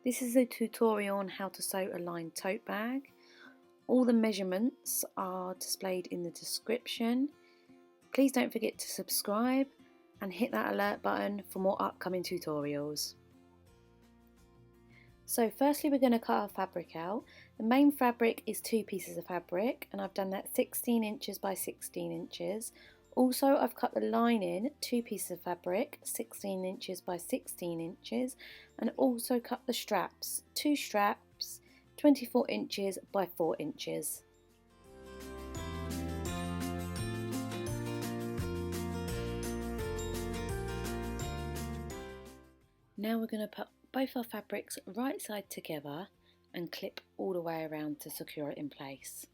This is a tutorial on how to sew a lined tote bag. All the measurements are displayed in the description. Please don't forget to subscribe and hit that alert button for more upcoming tutorials. So firstly we're going to cut our fabric out. The main fabric is 2 pieces of fabric and I've done that 16 inches by 16 inches. Also I've cut the lining, 2 pieces of fabric, 16 inches by 16 inches, and also cut the straps, 2 straps, 24 inches by 4 inches. Now we're going to put both our fabrics right side together and clip all the way around to secure it in place.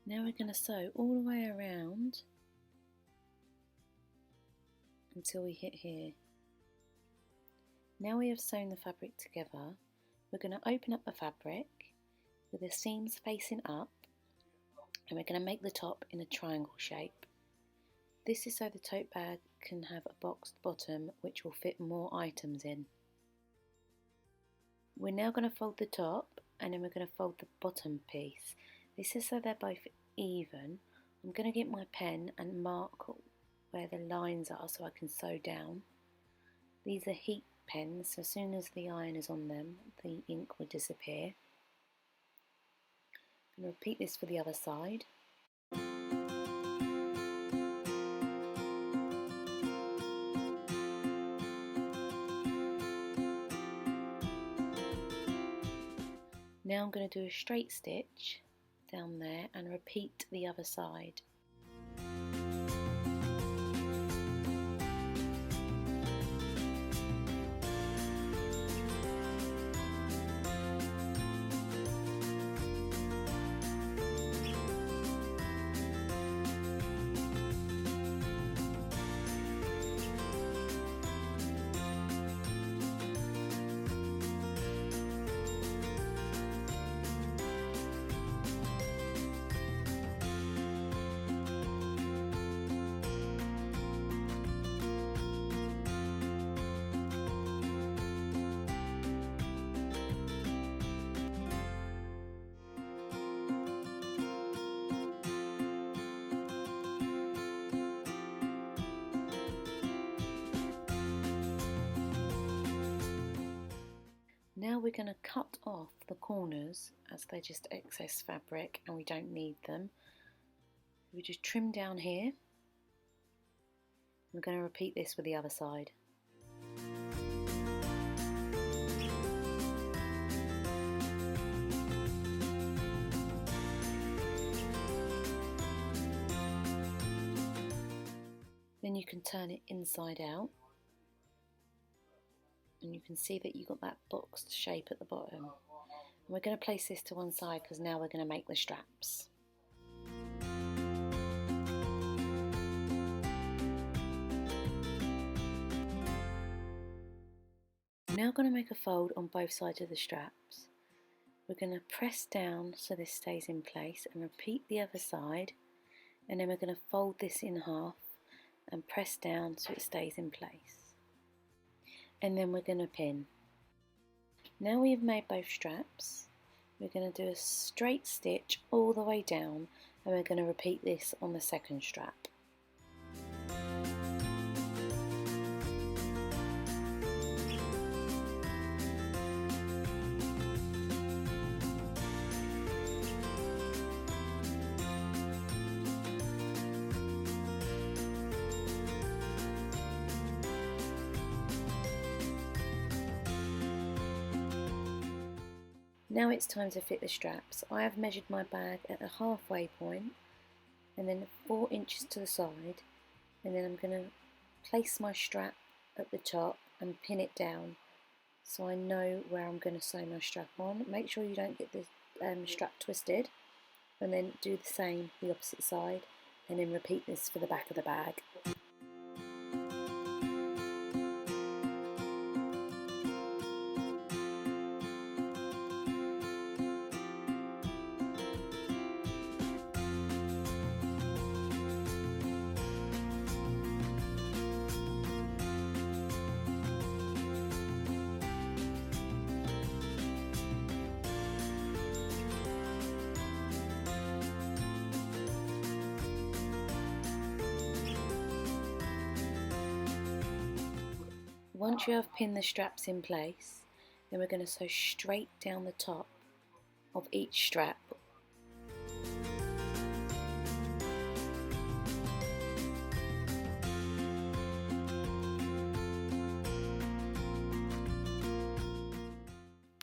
Now we're going to sew all the way around until we hit here. Now we have sewn the fabric together, we're going to open up the fabric with the seams facing up and we're going to make the top in a triangle shape. This is so the tote bag can have a boxed bottom which will fit more items in. We're now going to fold the top and then we're going to fold the bottom piece. This is so they're both even. I'm going to get my pen and mark where the lines are so I can sew down. These are heat pens, so as soon as the iron is on them, the ink will disappear. I'm going to repeat this for the other side. Now I'm going to do a straight stitch down there and repeat the other side. Now we're going to cut off the corners as they're just excess fabric and we don't need them. We just trim down here. We're going to repeat this with the other side. Then you can turn it inside out. And you can see that you've got that boxed shape at the bottom. And we're going to place this to one side because now we're going to make the straps. We're now going to make a fold on both sides of the straps. We're going to press down so this stays in place and repeat the other side, and then we're going to fold this in half and press down so it stays in place. And then we're going to pin. Now we have made both straps, we're going to do a straight stitch all the way down and we're going to repeat this on the second strap. Now it's time to fit the straps. I have measured my bag at the halfway point and then 4 inches to the side, and then I'm going to place my strap at the top and pin it down so I know where I'm going to sew my strap on. Make sure you don't get the strap twisted. and then do the same the opposite side, and then repeat this for the back of the bag. Once you have pinned the straps in place, then we're going to sew straight down the top of each strap.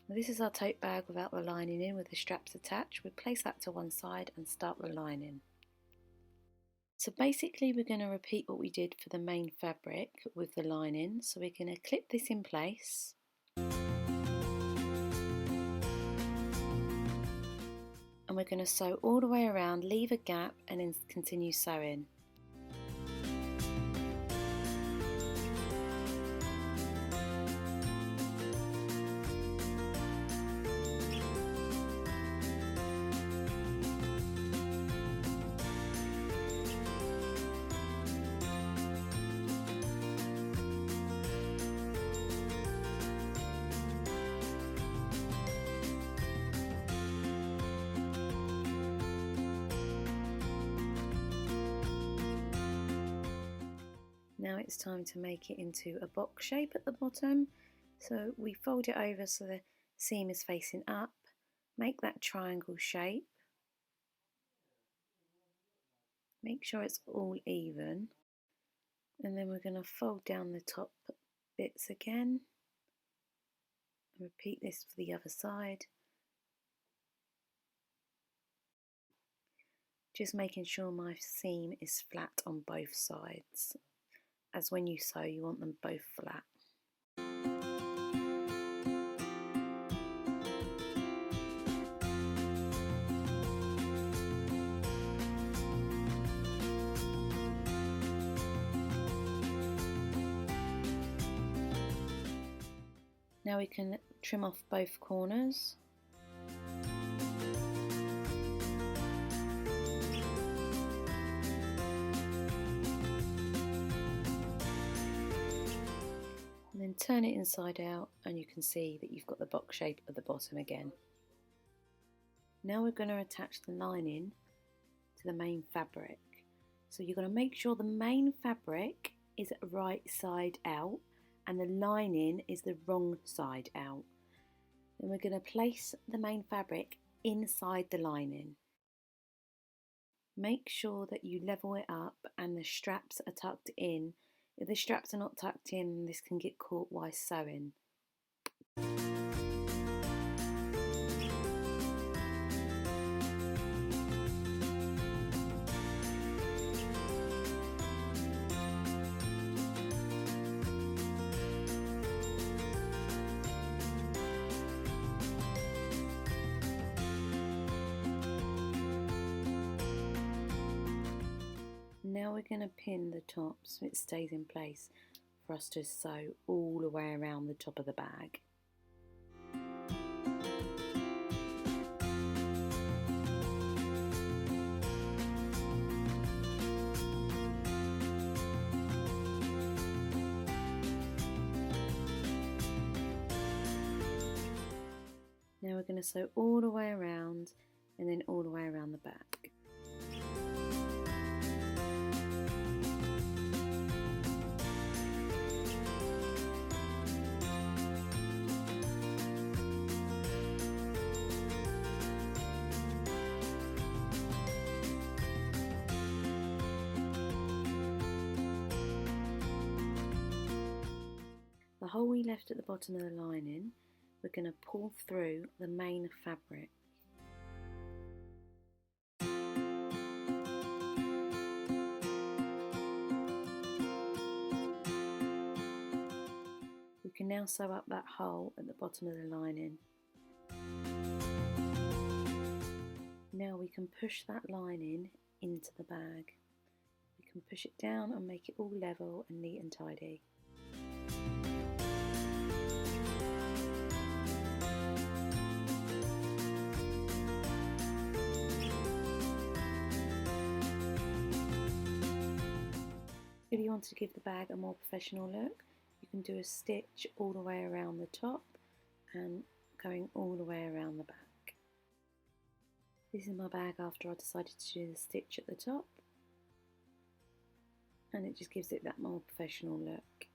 This is our tote bag without the lining in, with the straps attached. We place that to one side and start the lining. So basically we're going to repeat what we did for the main fabric with the lining. So we're going to clip this in place. And we're going to sew all the way around, leave a gap and then continue sewing. Now it's time to make it into a box shape at the bottom. So we fold it over so the seam is facing up, make that triangle shape, make sure it's all even, and then we're going to fold down the top bits again, repeat this for the other side, just making sure my seam is flat on both sides, as when you sew you want them both flat. Now we can trim off both corners. And then turn it inside out and you can see that you've got the box shape at the bottom again. Now we're going to attach the lining to the main fabric. So you're going to make sure the main fabric is right side out and the lining is the wrong side out. Then we're going to place the main fabric inside the lining. Make sure that you level it up and the straps are tucked in. If the straps are not tucked in, this can get caught while sewing. Now we're going to pin the top so it stays in place for us to sew all the way around the top of the bag. Now we're going to sew all the way around and then all the way around the back. The hole we left at the bottom of the lining, we're going to pull through the main fabric. We can now sew up that hole at the bottom of the lining. Now we can push that lining into the bag. We can push it down and make it all level and neat and tidy. If you want to give the bag a more professional look, you can do a stitch all the way around the top and going all the way around the back. This is my bag after I decided to do the stitch at the top, and it just gives it that more professional look.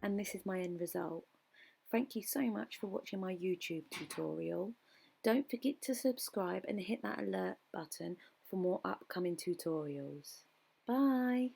And this is my end result. Thank you so much for watching my YouTube tutorial. Don't forget to subscribe and hit that alert button for more upcoming tutorials. Bye!